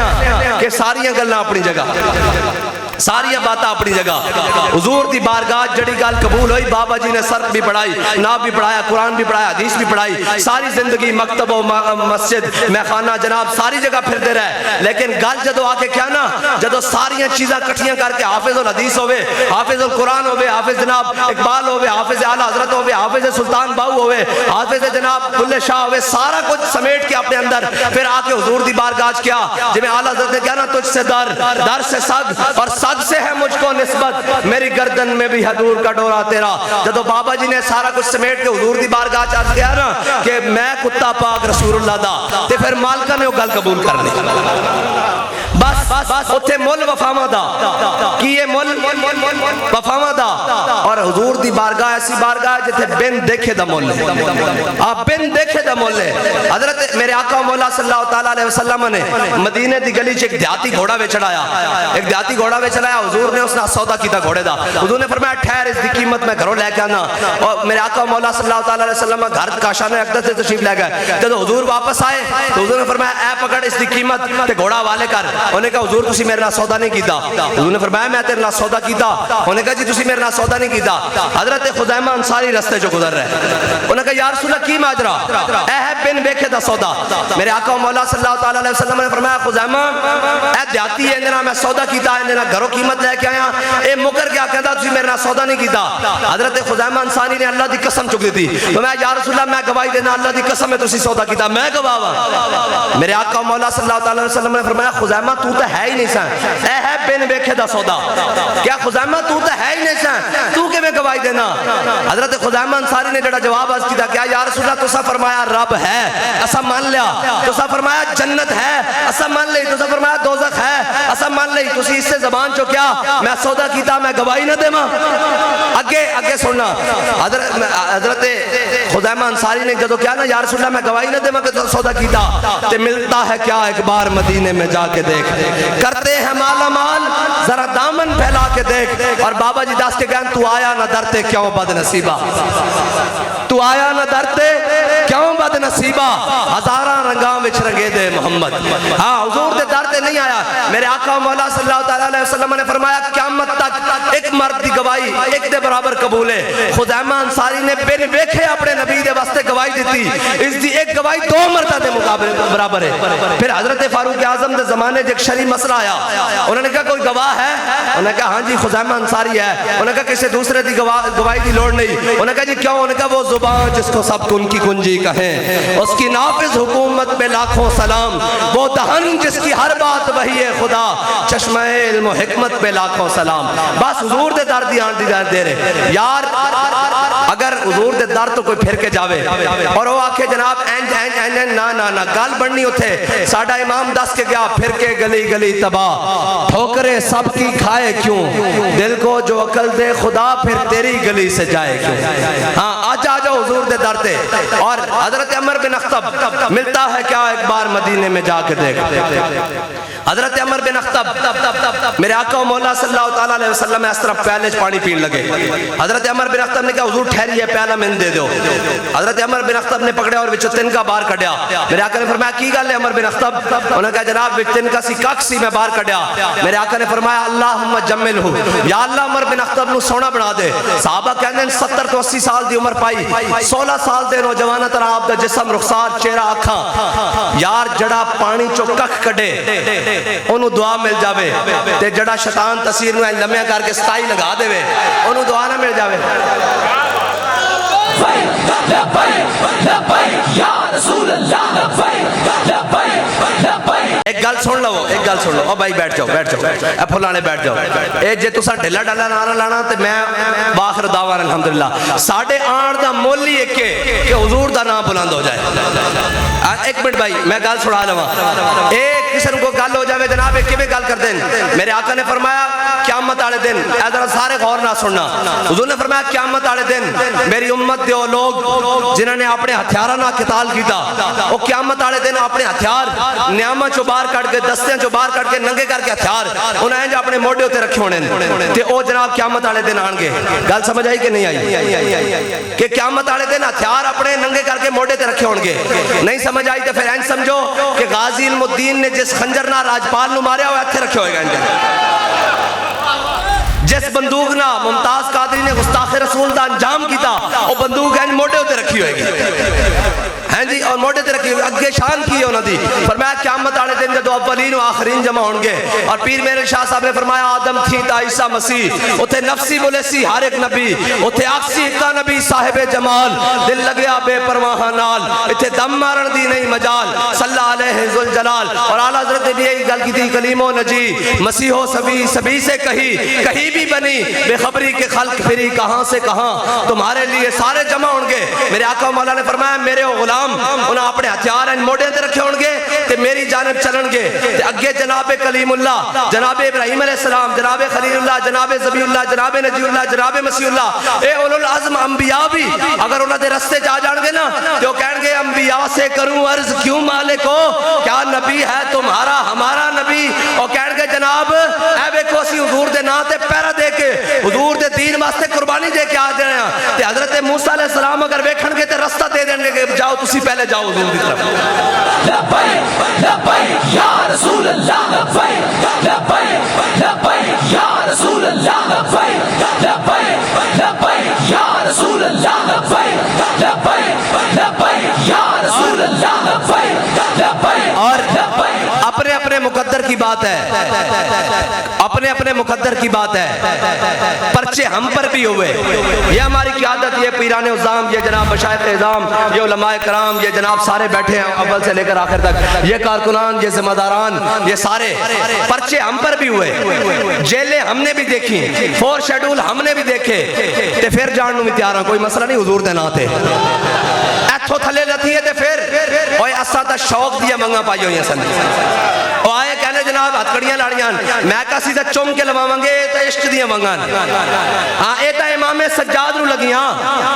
कि सारियां गल्लां अपनी जगह सारियां बातें अपनी जगह हुजूर दी बारगाह जड़ी गल कबूल हुई बाबा जी ने सर्फ भी पढ़ाई नाब भी पढ़ाया कुरान भी पढ़ाया हदीस भी पढ़ाई सारी जिंदगी मकतब मस्जिद मैखाना जनाब सारी जगह फिरते रहे लेकिन गल जदों आके क्या ना जदों सारियां चीज़ां कट्ठियां करके हाफिजुल हदीस होवे हाफिजुल कुरान होवे हाफिज जनाब इकबाल होवे हाफिज आला हजरत होवे हाफिज सुल्तान बाहू होवे हाफिज जनाब बुल्ले शाह होवे सारा कुछ समेट के अपने अंदर फिर आके हुजूर दी बारगाह क्या जिवें आला हजरत ने कहा ना तुझसे दर से सग और सग से है मुझको निस्बत मेरी गर्दन में भी है दूर का डोरा तेरा जदों बाबा जी ने सारा कुछ समेट के हुजूर दी बारगाह च अर्ज किया ना कि मैं कुत्ता पाक रसूलुल्लाह दा ते फिर मालका ने वो गल कबूल कर ली बस उत्थे मुल वफावां दा की ये मुल वफावां दा और हुजूर दी बारगाह ऐसी बारगाह जिथे बिन देखे दा मुल है आप बिन देखे दा मुल है हजरत मेरे आका मौला सल्लल्लाहु तआला अलैहि वसल्लम ने मदीने दी गली च एक देहाती घोड़ा बेचड़ाया एक देहाती घोड़ा बेचड़ाया हुजूर ने उसने सौदा कीता घोड़े दा हुजूर ने फरमाया ठहर इसकी कीमत मैं घरों लेके आना और मेरे आका मौला सल्लल्लाहु तआला अलैहि वसल्लम घर काशाने अकदस से तशरीफ ले गए जब हुजूर वापस आए तो हुजूर ने फरमाया ए पकड़ इसकी कीमत ते घोड़ा हवाले कर उन्हें कहा हुजूर तुसी मेरे नाल सौदा नहीं कीता हुजूर ने फरमाया मैं तेरे नाल सौदा कीता उन्हें कहा जी तुसी मेरे नाल सौदा नहीं कीता हजरत खुज़ैमा अंसारी रास्ते जो गुजर रहे उन्हें कहा या रसूल अल्लाह की माजरा ए है बिन वेखे दा सौदा मेरे आका मौला सल्लल्लाहु तआला अलैहि वसल्लम ने फरमाया खुज़ैमा ए देहाती है इहदे नाल मैं सौदा कीता इहदे नाल घरों कीमत लेके आया ए मुकर गया कहंदा तुसी मेरे नाल सौदा नहीं कीता हजरत खुज़ैमा अंसारी ने अल्लाह दी कसम चुक दी मैं या रसूल अल्लाह मैं गवाही देना अल्लाह दी कसम है तुसी सौदा कीता मैं गवाह मेरे आका मौला सल्लल्लाहु तआला अलैहि वसल्लम ने फरमाया खुज़ैमा तू तो है ही नहीं सा ए है बिन वेखे दा सौदा क्या खुज़ैमा तू तो है ही नहीं सा तू किवें गवाही देना हजरत खुज़ैमा अंसारी ने जड़ा जवाब अर्ज कीता क्या या रसूल अल्लाह तुसा फरमाया रब है असा मान लिया तुसा फरमाया जन्नत है असा मान ली तुसा फरमाया दोज़ख है असा मान ली तुसी इससे ज़बान चो क्या मैं सौदा कीता मैं गवाही ना देवां अगे अगे सुनना हजरत खुज़ैमा अंसारी ने जदों क्या ना या रसूल अल्लाह मैं गवाही ना देवां कि सौदा कीता ते मिलता है क्या एक बार मदीने में जाके देख करते हैं माला माल जरा दामन फैला के देख और बाबा जी दस के गए तू आया ना डरते क्यों बदनसीबा तू आया ना डरते क्यों बदनसीबा हजारा रंगां विच रंगे दे मोहम्मद। हाँ हुजूर दे दर ते नहीं आया। मेरे आका मौला सल्लल्लाहु अलैहि वसल्लम ने फरमाया क़यामत तक एक मर्द की गवाही एक दे बराबर कबूल है। खुज़ैमा अंसारी ने बिन वेखे अपने नबी दे वास्ते गवाही दी, इसकी एक गवाही दो मर्दा के मुकाबले बराबर है। फिर हजरत फारूक आजम के जमाने एक शरी मसला आया, उन्होंने कहा कोई गवाह है? उन्होंने कहा हाँ जी खुज़ैमा अंसारी है। उन्होंने कहा किसी दूसरे की गवाही की लोड़ नहीं। उन्होंने कहा जी क्यों? उन्होंने कहा वो जुबान जिसको सब कुन की कुंजी कहें, उसकी नाफिज हुकूमत पे लाखों सलाम, वो दहन जिसकी हर बात वही है खुदा, चश्मा इल्म हिकमत पे लाखों सलाम। बस हुजूर दे दर दी आन दी दे रहे यार। अगर हुजूर दे दर तो कोई फिर के जावे और वो आखे जनाब इंज इंज इंज ना ना ना गल बननी उथे। साडा इमाम दस के गया फिर के गली गली तबाह, ठोकरे सबकी खाए क्यों, दिल को जो अकल दे खुदा फिर तेरी गली से जाए क्यों। हाँ आज आ जाओ हुजूर दे दर ते। और हजरत अमर बिन अख्तब मिलता है क्या? एक बार मदीने में जाके देख। हजरत अमर बिन अख्तब मेरे आका मौला सल्लल्लाहु अलैहि वसल्लम इस तरफ प्याले पानी पीने लगे। हजरत अमर बिन अख्तब ने कहा हुजूर ठहरिए प्याला मैंने दे दो। हजरत अमर बिन अख्तब ने पकड़ा और विचों तिनका बाहर कढ़िया। मेरे आका ने फरमाया की गल है अमर बिन अख्तब? उन्होंने कहा जनाब विच तिनका सी कख सी मैं बाहर कढ़िया। मेरे आका ने फरमाया अल्लाहुम्मा जम्मिलहु, या अल्लाह अमर बिन अख्तब नु सोना बना दे। साहबा कहंदे 70 तो 80 साल दी उम्र पाई, 16 साल दे नौजवान तरह आप दा जिस्म रुखसार चेहरा अखां। यार जड़ा पानी चो कख कढ़े ओनू दुआ मिल जावे ते जड़ा शैतान तस्वीर नु लम्या करके स्टाई लगा देवे ओनू दुआ ना मिल जावे। एक गल सुन लो, एक गल सुन लो। ओ भाई बैठ जाओ बैठ जाओ फुलाने बैठ जाओ। ए जे तुसा ढिला ढाला नारा लाना ते मैं बाखर दावा अल्हम्दुलिल्लाह। साडे आण दा मोल ही एक है कि हुजूर दा नाम बुलंद हो जाए। एक मिनट भाई मैं गल सुना लवा। एक किसी को गल हो जाए जनाब किवें गल करते हैं? मेरे आका ने फरमाया क़यामत वाले दिन इधर सारे गौर ना सुनना। हुजूर ने फरमाया क़यामत वाले दिन मेरी उम्मत दे लोग जिन्होंने अपने हथियारों ना किताल किया वो क़यामत वाले दिन अपने हथियार नियामा चो बाहर कट के दस्तियां चो बाहर कट के नंगे करके हथियार उन्हें अपने मोढे उत्ते रखे होने ते ओ जनाब क़यामत वाले दिन आएंगे। गल समझ आई कि नहीं आई? कि क़यामत वाले दिन हथियार अपने नंगे करके मोढे ते रखे होंगे। नहीं समझ आई तो फिर इंज समझो कि गाजी इल्मुद्दीन ने जिस खंजर ना राजपाल नु मारिया वो इत्थे रखे होएगा। जिस बंदूक ना मुमताज कादरी ने गुस्ताखे रसूल का अंजाम किया वो बंदूक है मोढे उत्ते रखी होएगी हैं जी और मोढे ते रखी अगे शान की उन्होंने फरमाया क़यामत वाले दिन जो अव्वलीन व आखिरीन जमा होंगे। और पीर मेरे शाह साहब ने फरमाया आदम थी ता ईसा मसीह उथे नफसी बोले सी हर एक नबी उथे आखसी इक्का नबी साहिब जमाल दिल लगया बेपरवाह नाल इथे दम मारन दी नहीं मजाल सल्लल्लाहु अलैहि जुल जलाल। और आला हज़रत ने भी यही गल की थी कलीमो नजी मसीहो सभी सभी से कहीं भी बनी बेखबरी के खल्क फिरी कहां से कहां तुम्हारे लिए सारे जमा होंगे। मेरे आका मौला ने फरमाया मेरे गुलाम उन्हें अपने हथियार मोढे ते रखे होंगे ते मेरी जानिब चलणगे ते अगे जनाबे कलीमुल्लाह जनाबे इब्राहिम अलैहिस्सलाम जनाबे खलीलुल्लाह जनाबे ज़बीउल्लाह जनाबे नजीउल्लाह जनाबे मसीहुल्लाह ए उलुल अज़्म अंबिया भी अगर उन्हां दे रस्ते जा जाणगे ना तो कहेंगे अंबिया से करूं अर्ज क्यों मालिको क्या नबी है तुम्हारा हमारा नबी। और कहेंगे जनाब ए वेखो असीं हुजूर दे नाम ते पैरा दे के हुजूर दे दीन वास्ते कुर्बानी दे के आ गए हैं ते हज़रत मूसा अलैहिस्सलाम अगर वेखणगे ते रास्ता दे देंगे कि जाओ तुसी पहले जाओ हुजूर की तरफ। लब्बैक लब्बैक या रसूल अल्लाह लब्बैक लब्बैक लब्बैक या रसूल अल्लाह लब्बैक लब्बैक लब्बैक या रसूल अल्लाह लब्बैक लब्बैक लब्बैक या रसूल अल्लाह लब्बैक लब्बैक। और अपने अपने मुकद्दर की बात है, अपने अपने मुकद्दर की बात है। पर्चे हम पर भी हुए, ये हमारी क़यादत, ये पीराने उज़्ज़ाम, ये जनाब मशाइख़ इज़्ज़ाम, ये उलमाए कराम, ये जनाब सारे बैठे हैं अव्वल से लेकर आखिर तक, ये कारकुनान, ये ज़िम्मेदारान, ये सारे पर्चे हम पर भी हुए, जेलें हमने भी देखी, 4 शेड्यूल हमने भी देखे ते फिर जान भी तैयार, कोई मसला नहीं हुजूर दे नाम ते इथों थले लथी है ते फिर ओए असा तो शौक दिया मंगा पाई हुई सन ओ आए कहने जनाब हथकड़ियां लाड़ियां मैं कसी तो चुम के लवावांगे तो इश्क दियां मंगन। हाँ ये तो इमाम सज्जाद नूं लगियां,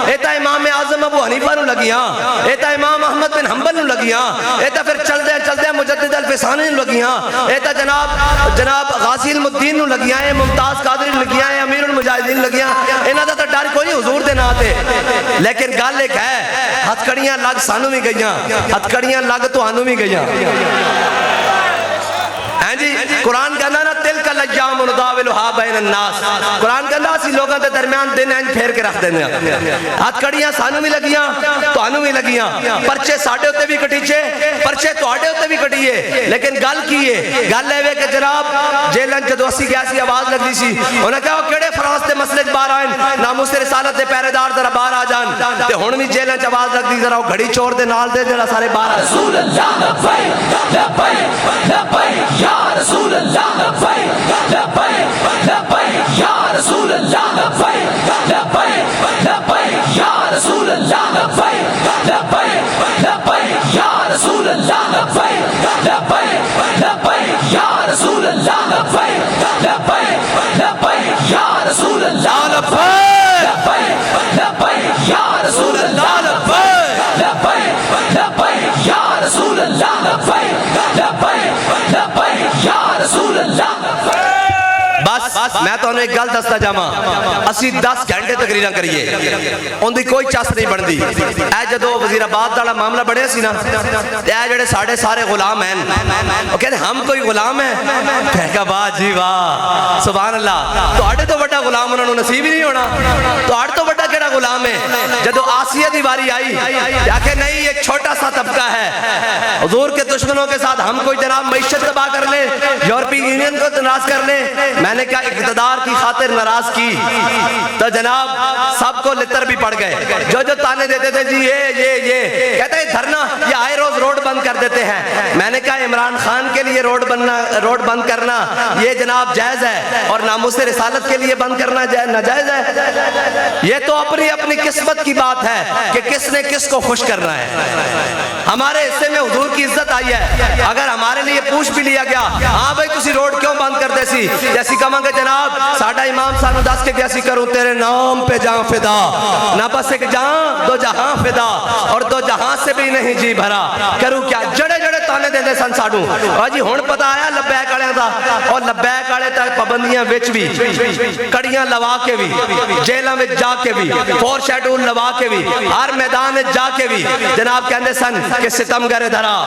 ये तो इमाम आजम अबू हनीफा नूं लगियां, ये तो इमाम अहमद बिन हंबल नूं लगियां, ये तो फिर चलदे चलदे मुजद्दिद अल फैसाने लगियां, ये तो जनाब गाजी मुद्दीन नूं लगियां, मुमताज कादरी लगियां, अमीरुल मुजाहिदीन लगियां, इन्हां दा तो डर कोई नहीं हुजूर दे नां ते। लेकिन गल एक है, हथकड़ियां लग सानू भी गईयां, हथकड़ियां लग तुहानू भी गईयां। जी कुरान कहना ना तिल का लज्जाम नुदाविलुहा बैन अन्नास, कुरान कहना असी लोगों के दरमियान दिन इंज फेर के रख देने। हथकड़ियां सानू भी लगियां, तुहानू भी लगियां, परचे साडे उत्ते भी कटीचे, परचे तुहाडे उत्ते भी कटीए। लेकिन गल की है, गल है कि जनाब जेलां जदों असी गए सी आवाज लगदी सी, उन्हें कहा किहड़े फराज ते मसले च बाहर आए, नामुस रिसालत दे पहरेदार जरा बाहर आ जान। ते हुण भी जेलां च आवाज लगदी, जरा वो घड़ी चोर दे नाल दे जरा सारे बाहर आ। रसूल अल्लाह लब्बैक लब्बैक लब्बैक या रसूल अल्लाह लब्बैक लब्बैक लब्बैक या रसूल अल्लाह लब्बैक लब्बैक लब्बैक या रसूल अल्लाह लब्बैक लब्बैक लब्बैक या रसूल अल्लाह लब्बैक लब्बैक लब्बैक या रसूल अल्लाह लब्बैक लब्बैक लब्बैक या रसूल अल्लाह लब्बैक लब्बैक लब्बैक या रसूल अल्लाह लब्बैक लब्बैक लब्बैक या रसूल अल्लाह लब्बैक लब्बैक लब्बैक या रसूल अल्लाह। बस मैं तो एक गल दसदा जावां, असी 10 घंटे तकरीरां करिए उनकी कोई चस नहीं बनती। ऐ जदों वजीराबाद वाला मामला बढ़िया सी ना, ऐ जेडे साडे सारे गुलाम हैं, वो कहते हम कोई गुलाम है, मैं कहा वाह जी वाह सुभान अल्लाह, तुहाडे तो बड़ा गुलाम उन्हां नूं नसीब ही नहीं होना, तुहाडे तो बड़ा केड़ा गुलाम है। जदों आसिया दी वारी आई, आखे नहीं एक छोटा सा तबका है, हुजूर के दुश्मनों के साथ हम कोई जनाब मईशत तबाह कर ले, यूरोपीय यूनियन को नाराज कर ले। मैंने कहा इक़्तिदार की खातिर नाराज की तो जनाब सबको लितर भी पड़ गए, जो जो ताने देते थे जी ये कहते हैं धरना, ये आए रोज रोड बंद कर देते हैं। मैंने कहा इमरान खान के लिए रोड बंद करना ये जनाब जायज है, और नामुस रिसालत के लिए बंद करना नाजायज है। ये तो अपनी अपनी किस्मत की बात है कि किसने किसको खुश करना है। हमारे हिस्से में हुजूर की इज्जत आई है, अगर हमारे लिए पूछ भी लिया गया, हाँ भाई तुसी रोड क्यों बंद कर दे सी, जैसी कहांगे जनाब साडा इमाम सानू दस के कैसी करूं तेरे नाम पे जां फिदा, ना बस एक जां दो जहां फिदा, और दो जहां से भी नहीं जी भरा, करूं क्या जड़े जड़े ताने देंदे सन सानू। और जी हुण पता आया लब्बैक वालियां दा, और लब्बैक वाले तक पाबंदियां विच भी, कड़ियां लवा के भी, जेलां विच जाके भी, फोर शेड्यूल लवा के भी, हर मैदान विच जाके भी जनाब कहंदे सन कि सितमगर धरा।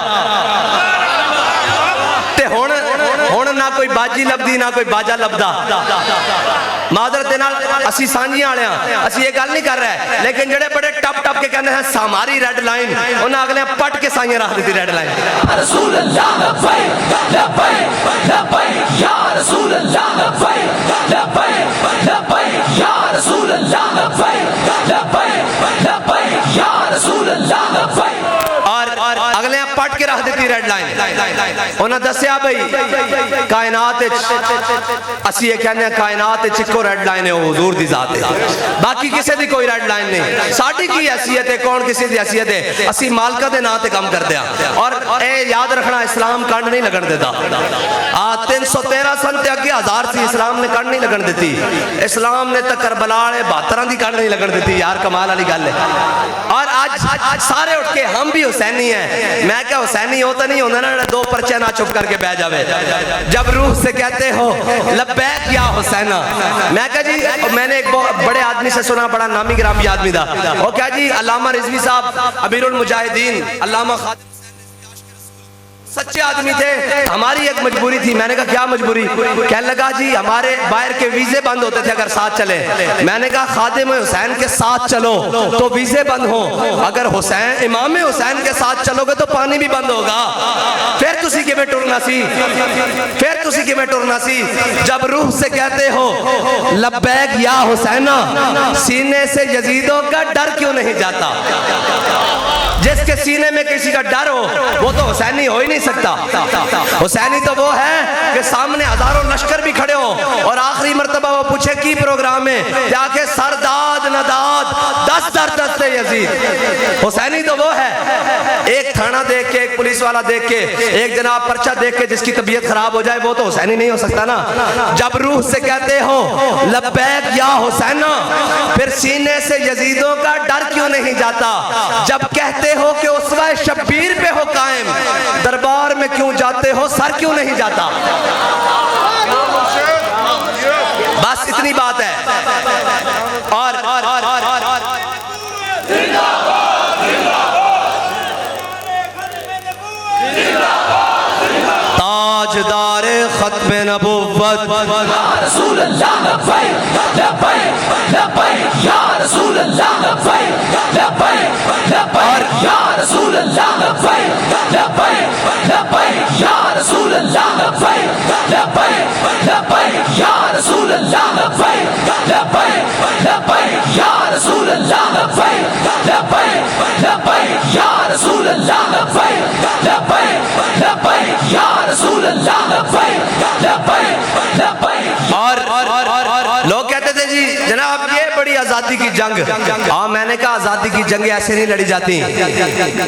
ते हुण ना कोई बाजी लभदी ना कोई बाजा लभदा। मादरत दे नाल असी सांझियां वाले हां, असी ये गल नहीं कर रहे, लेकिन जेड़े बड़े टप टप के कहंदे हैं हमारी रेड लाइन, उन्हां अगले पट के साइयां रख दी रेड लाइन। रसूल अल्लाह लब्बैक लब्बैक लब्बैक या रसूल अल्लाह लब्बैक लब्बैक लब्बैक या रसूल अल्लाह लब्बैक लब्बैक लब्बैक या रसूल अल्लाह लब्बैक, और अगले पट के रख दी रेड लाइन। उन्हें दसिया भाई कायनात असी ये कहने कायनात इको रेड लाइन है, वो हुजूर दी जात है, बाकी किसी दी कोई रेड लाइन नहीं। साडी की हैसियत है, कौन किसी दी हैसियत है, असी मालका दे नाम ते काम करते हैं। और ए याद रखना इस्लाम कंड नहीं लगन देता। 313 सन ते अगे 1000 सी, इस्लाम ने कंड नहीं लगन देती। इस्लाम ने तो करबला वाले 72 दी कंड नहीं लगन देती। यार कमाल वाली गल है। और आज सारे उठ के हम भी हुसैनी हैं, मैं क्या हुसैनी हो तो नहीं होता ना दो पर्चे ना चुप करके बह जावे। जब रूह से कहते हो लब्बैक या हुसैना, मैं क्या जी, मैंने एक बड़े आदमी से सुना, बड़ा नामी गिरामी आदमी था, वो क्या जी अल्लामा रिजवी साहब अमीरुल मुजाहिदीन अल्लामा सच्चे आदमी थे। हमारी एक मजबूरी थी, मैंने कहा क्या मजबूरी, कहने लगा जी हमारे बाहर के वीजे बंद होते थे अगर साथ चले। मैंने कहा खादिम हुसैन के साथ चलो तो वीजे बंद हो, अगर हुसैन इमाम हुसैन के साथ चलोगे तो पानी भी बंद होगा, फिर तुसी किवें टुरना सी, फिर तुसी किवें टुरना सी। जब रूह से कहते हो लब्बैक या हुसैना, सीने से यजीदों का डर क्यों नहीं जाता। जिसके सीने में किसी का डर हो वो तो हुसैनी हो ही नहीं सकता। हुसैनी तो वो है कि सामने हजारों लश्कर भी खड़े हो और आखिरी मर्तबा वो पूछे की प्रोग्राम में जाके सरदाद नदाद 10 दर दस्ते यजीद। हुसैनी तो वो है, एक थाना देख के, एक पुलिस वाला देख के, एक जनाब पर्चा देख के जिसकी तबीयत खराब हो जाए वो तो हुसैनी नहीं हो सकता ना। जब रूह से कहते हो लब्बैक या हुसैना, फिर सीने से यजीदों का डर क्यों नहीं जाता। जब कहते हो कि उसवा शब्बीर पे हो कायम, दरबार में क्यों जाते करते हो सर क्यों नहीं जाता? बस इतनी बात है। और ताजदार खत्म नबुव्वत या रसूल अल्लाह लब्बैक लब्बैक लब्बैक या रसूल अल्लाह लब्बैक लब्बैक लब्बैक या रसूल अल्लाह लब्बैक लब्बैक लब्बैक या रसूल अल्लाह लब्बैक लब्बैक लब्बैक या रसूल अल्लाह लब्बैक लब्बैक लब्बैक या रसूल अल्लाह लब्बैक लब्बैक लब्बैक या रसूल अल्लाह लब्बैक लब्बैक लब्बैक या रसूल अल्लाह लब्बैक लब्बैक लब्बैक। और लोग कहते थे जी जनाब ये बड़ी आजादी की जंग। हाँ मैंने कहा आजादी की जंग ऐसे नहीं लड़ी जाती।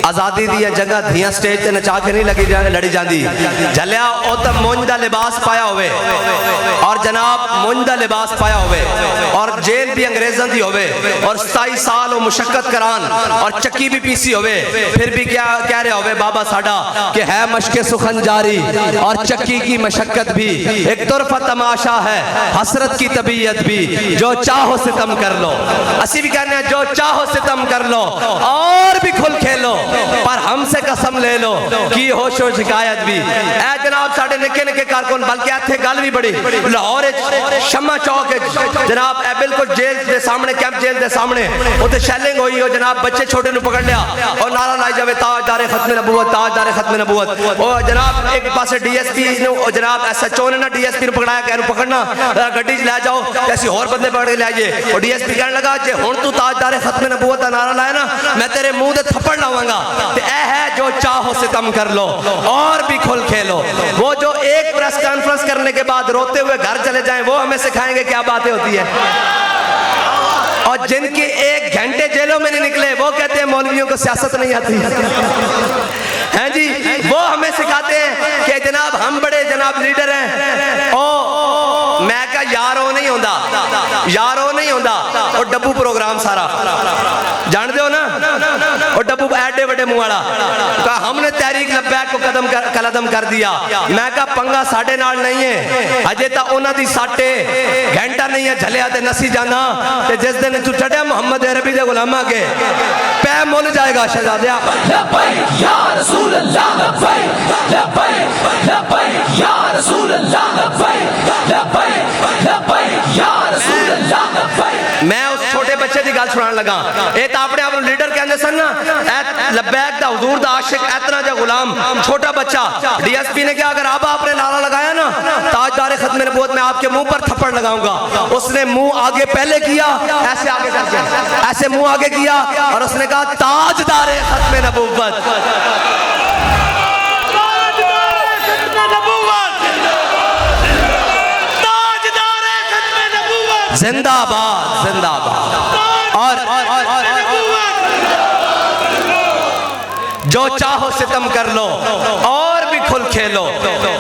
आजादी दी जगह धियां स्टेज ते नचा के नहीं लड़ी जाती। झलिया ओ तो मुंज दा लिबास पाया होवे और जनाब मुंज दा लिबास पाया होवे और जेल भी अंग्रेजों दी होवे और 27 साल वो मुशक्कत करान और चक्की भी पीसी होवे, फिर भी क्या कह रहे होवे बाबा साडा कि है मशके सुखन जारी और चक्की की मशक्कत भी एक तुरफा तमाशा है, हसरत की तबीयत भी, जो चाहो सितम कर लो। असी भी कहने जो चाहो सितम कर लो और भी खुल खेलो, पर हमसे कसम ले लो कि होशो शिकायत भी। ऐ जनाब साढ़े निके निके कारकुन, बल्कि इत्थे गल भी बड़ी लाहौर शम्मा चौक जनाब ए बिल्कुल जेल के सामने, कैंप जेल के सामने उत्थे शैलिंग हुई हो जनाब, बच्चे छोटे नु पकड़ लिया और नारा लाई जावे ताजदारे खत्म नबूवत, ताजदारे खत्म नबूवत। ओ जनाब एक पासे डीएसपी नु जनाब एसएचओ ने ना डीएसपी नु पकड़ाया कि पकड़ना गड्डी च ले जाओ, ऐसी होर बंदे पकड़ के ले आइए। और डीएसपी कहने लगा जे हुण तू ताजदारे खत्म नबूवत का नारा लाया ना मैं तेरे मुंह दे थप्पड़ लावांगा। ते ए है जो चाहो सितम कर लो और भी खुल खेलो। वो जो एक प्रेस कॉन्फ्रेंस करने के बाद रोते हुए घर चले जाएं वो हमें सिखाएंगे क्या बातें होती है। और जिनके 1 घंटे जेलों में नहीं निकले वो कहते हैं मौलवियों को सियासत नहीं आती हैं जी। वो हमें सिखाते हैं कि जनाब हम बड़े जनाब लीडर हैं। ओ मैं क्या यारो नहीं होता, यारो नहीं होता। और डब्बू प्रोग्राम सारा जान दो ना, और डब्बू एडे बड़े मुंह वाला कहा हमने तहरीक लब्बैक को कदम कर दिया। मैं कहा पंगा साडे नाल नहीं है, अजे तो उन्हां दी साटे घंटा नहीं है झलिया ते नसी जाना। ते जिस दिन तू चढ़िया मोहम्मद अरबी दे गुलामा के पै मुल जाएगा शहजादिया। लब्बैक या रसूल अल्लाह लब्बैक लब्बैक लब्बैक या रसूल अल्लाह लब्बैक लब्बैक लब्बैक या रसूल अल्लाह लब्बैक। मैं उस छोटे बच्चे की गल सुनान लगा, ये तो अपने आप लीडर कहते सन ना, लब्बैक दा हुजूर दा आशिक इतना जा गुलाम छोटा बच्चा। डीएसपी ने क्या अगर अब आपने नारा लगाया ना ताजदारे खत्म नबूवत में आपके मुंह पर थप्पड़ लगाऊंगा। उसने मुंह आगे पहले किया, ऐसे आगे करके ऐसे मुंह आगे किया और उसने कहा ताजदारे खत्म नबूवत। जिंदाबाद जिंदाबाद। और जो चाहो सितम कर लो और भी खुल खेलो,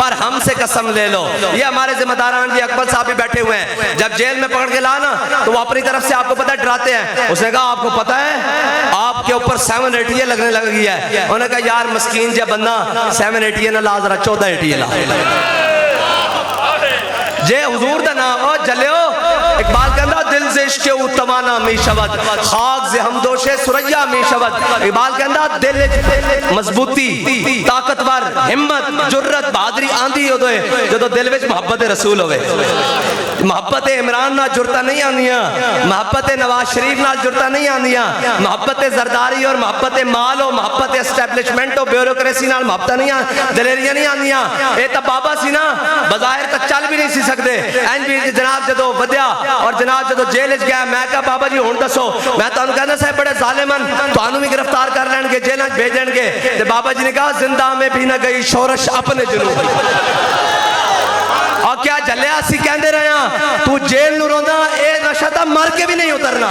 पर हमसे कसम ले लो। ये हमारे जिम्मेदारान जी अकबर साहब भी बैठे हुए हैं। जब जेल में पकड़ के लाना तो वो अपनी तरफ से आपको पता है डराते हैं। उसने कहा आपको पता है आपके ऊपर 7 एटीए लगने लगी है। उन्होंने कहा यार मस्कीन जब बंदा 7 एटीए ना ला, जरा 14 एटीए ला जे हुजूर दा नाम ओ जलियो। इकबाल कहता दिल से इश्क़ उतवाना में शबद, खाक से हमदोशे सुरैया में शबद। इकबाल कहता दिल मजबूती ताकतवर हिम्मत जुर्रत बहादुरी आंदी होए जो दिल विच मोहब्बत रसूल होवे। मोहब्बत इमरान नाल जुरता नहीं आंदियां, मोहब्बत नवाज शरीफ नाल जुरता नहीं आंदियां, मोहब्बत जरदारी और मोहब्बत माल और मोहब्बत एस्टैब्लिशमेंट और ब्यूरोक्रेसी नाल मोहब्बत नहीं दलेरियां नहीं आंदियां। ये तो बाबा सी ना बज़ाहिर तक चल भी नहीं सी सकते। एंज भी जनाब जदों वधिया और जनाब जदों जेल च गया मैं कहा बाबा जी हुण दसो, मैं तुहानूं कहना साहब बड़े ज़ालिमन तुहानूं भी गिरफ्तार कर लैणगे जेल च भेज देणगे। ते बाबा जी ने कहा जिंदा में भी न गई शोरश अपने जुनूब। और क्या जलिया असी कहते रहे तू जेल नूं रोंदा ए नशा तो मर के भी नहीं उतरना।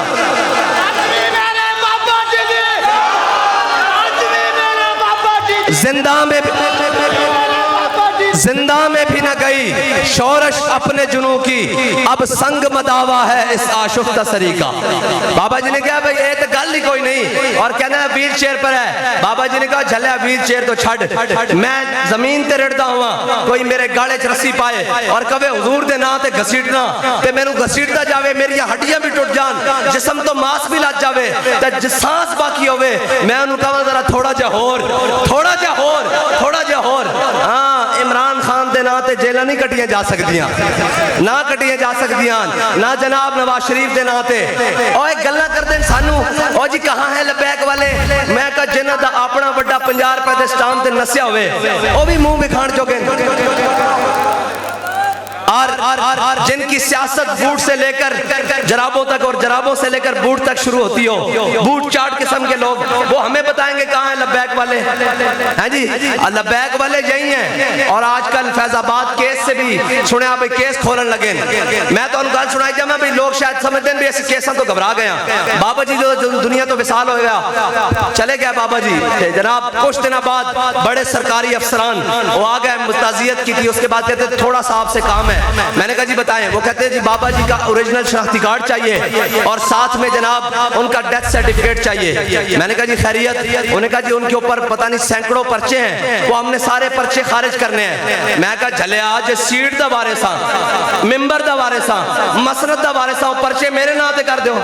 जिंदा में जिंदा में भी न गई शोरश अपने जुनू की, अब संग मदावा है इस आशुफ्ता सरी का। बाबा जी ने कहा भाई ये तो गल ही कोई नहीं, और कहना है व्हील चेयर पर है। बाबा जी ने कहा झलिया व्हील चेयर तो छड़, मैं जमीन ते रिड़दा हुआ, कोई मेरे गाले च रस्सी पाए और कवे हुजूर दे नां ते घसीटना ते मैनू घसीटदा जावे, मेरी हड्डियां भी टुट जान, जिस्म तो मांस भी लग जावे ते सांस बाकी होवे, मैं उन्होंने कहा जरा थोड़ा जा होर, थोड़ा जा होर, थोड़ा जा होर। हाँ, इमरान खान दे नां ते जेलां नहीं कटियां जा सकदियां, ना कटियां जा सकदियां, ना जनाब नवाज शरीफ दे नां ते। ओए गल्लां करदे सानू, ओ जी कहां है लबैक वाले? मैं कहा जिन्हां दा अपना बड़ा 50 रुपए दे स्टाम्प ते नस्या होवे ओ भी मुंह विखाण जोगे, और जिनकी सियासत बूट से लेकर जराबों तक और जराबों से लेकर बूट तक शुरू होती हो, बूट चाट किस्म के लोग, वो हमें बताएंगे कहाँ है लब्बैक वाले? हैं जी, लब्बैक वाले यही हैं। और आजकल फैजाबाद केस से भी सुने आप केस खोलन लगे। मैं तो गल सुनाई जा, मैं लोग शायद समझते हैं भी इस केस तो घबरा गया। बाबा जी जो दुनिया तो विशाल हो गया, चले गया बाबा जी जनाब। कुछ दिन बाद बड़े सरकारी अफसरान वो आ गए, मुताजियत की थी, उसके बाद कहते थोड़ा सा आपसे काम है। मैंने कहा जी बताएं। वो कहते हैं जी बाबा जी का ओरिजिनल शनाख्ती कार्ड चाहिए और साथ में जनाब उनका डेथ सर्टिफिकेट चाहिए। मैंने कहा जी खैरियत? उन्होंने कहा जी उनके ऊपर पता नहीं सैकड़ों पर्चे हैं, वो हमने सारे पर्चे खारिज करने हैं। मैं कहा झले आज सीट दा बारे सा, मिंबर दा बारे सा, मसनद दा बारे सा, पर्चे मेरे नाम ते कर दो।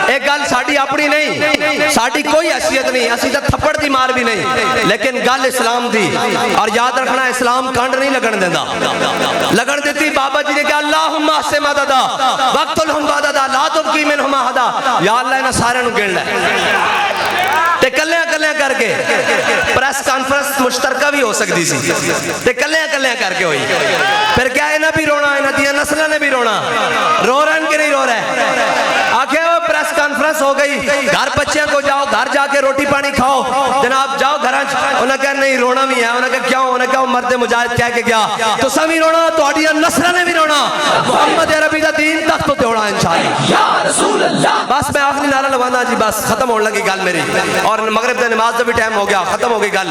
एक गल साड़ी अपनी नहीं, साड़ी कोई हैसियत नहीं, असी तो थप्पड़ की मार भी नहीं, लेकिन गल इस्लाम दी। और याद रखना इस्लाम कंड नहीं लगन देता, लगन देती बाबा जी ने कहा अल्लाहुम्मा से मददा वक्तुल हुम बददा ला तुबकी मिनहुम अहदा, या अल्लाह इन्हां सारियां नूं गिण लै। ते कल्लियां कल्लियां करके प्रेस कॉन्फ्रेंस मुश्तरका भी हो सकती सी, ते कल्लियां कल्लियां करके हुई। फिर क्या इन्हें भी रोना, इन्हां दियां नस्लां ने भी रोना, रो रहे हैं कि नहीं रो रहे? आखे वो प्रेस कॉन्फ्रेंस हो गई, घर बच्चियों को जाओ, घर जाके रोटी पानी खाओ जनाब, जाओ घर। उन्हें कहा नहीं रोना भी है। उन्हें कहा क्यों? उन्हें कहा मर्द मुजाहिद कह के गया तो सभी रोना, तुहाडियां नस्लां ने भी रोना, मोहम्मद अरबी दा दीन तक तो होना इंशाअल्लाह। बस मैं आखिरी नारा लवाना जी, बस खत्म होने लगी गल मेरी, और मगरिब दी नमाज का भी टाइम हो गया, खत्म हो गई गल।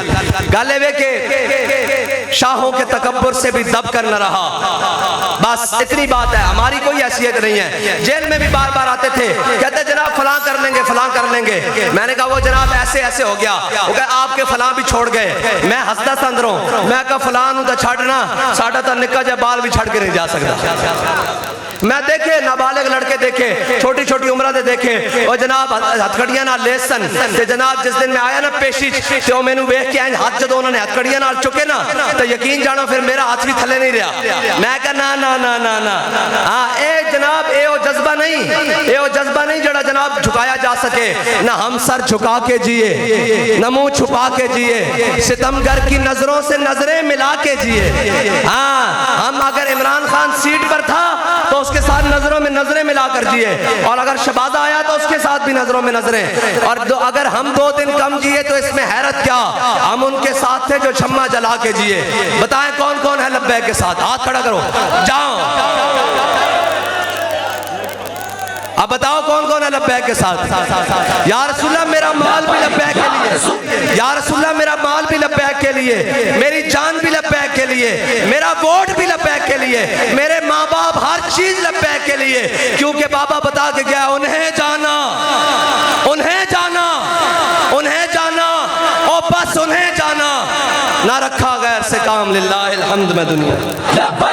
गल ये के शाहों के तकब्बुर से भी दब कर न रहा, बस इतनी बात है। हमारी कोई हैसियत नहीं है। जेल में भी बार बार आते थे, कहते जनाब फलां कर लेंगे, फलां कर लेंगे। मैंने कहा वो जनाब ऐसे ऐसे हो गया, वो कहा आपके फलां भी छोड़ गए। मैं हंसदा सा अंदरों, मैं कहा फलां नूं तां छड्डना, साडा तां निक्का जिहा बाल भी छड़ के नहीं जा सकता। मैं देखे नाबालिग लड़के देखे, छोटी छोटी उम्र दे देखे, और जनाब हथकड़ियां नाल लेस सन, ते जनाब जिस दिन मैं आया ना पेशी ते ओ मैनू वेख के हाथ जदों उन्होंने हथकड़ियां नाल चुके ना, तो यकीन जानो फिर मेरा हाथ भी थले नहीं रहा। मैं कहा ना ना ना ना ना, हाँ ए जनाब ए ओ जज्बा नहीं, ए ओ जज्बा नहीं जड़ा जनाब झुकाया जा सके। ना हम सर झुका के जिए, न मुंह छुपा के जिए, सितमगर की नजरों से नजरें मिला के जिए। हाँ, हम अगर इमरान खान सीट पर था तो उसके साथ नजरों में नजरें मिलाकर जिए, और अगर शबादा आया तो उसके साथ भी नजरों में नजरें। और अगर हम 2 दिन कम जिए तो इसमें हैरत क्या, हम उनके साथ थे जो शम्मा जला के जिए। बताएं कौन कौन है लब्बैक के साथ? हाथ खड़ा करो, जाओ। अब बताओ कौन कौन है लब्बैक के साथ? या रसूलल्लाह मेरा माल भी लब्बैक के लिए, या रसूलल्लाह मेरा माल भी लब्बैक के लिए, मेरी जान भी लब्बैक के लिए, मेरा वोट भी लब्बैक के लिए, मेरे माँ बाप हर चीज लब्बैक के लिए। क्योंकि बाबा बता के गया उन्हें जाना, उन्हें जाना, उन्हें जाना, और बस उन्हें जाना, ना रखा गैर से काम। लिल्लाहिल हम्द में दुनिया।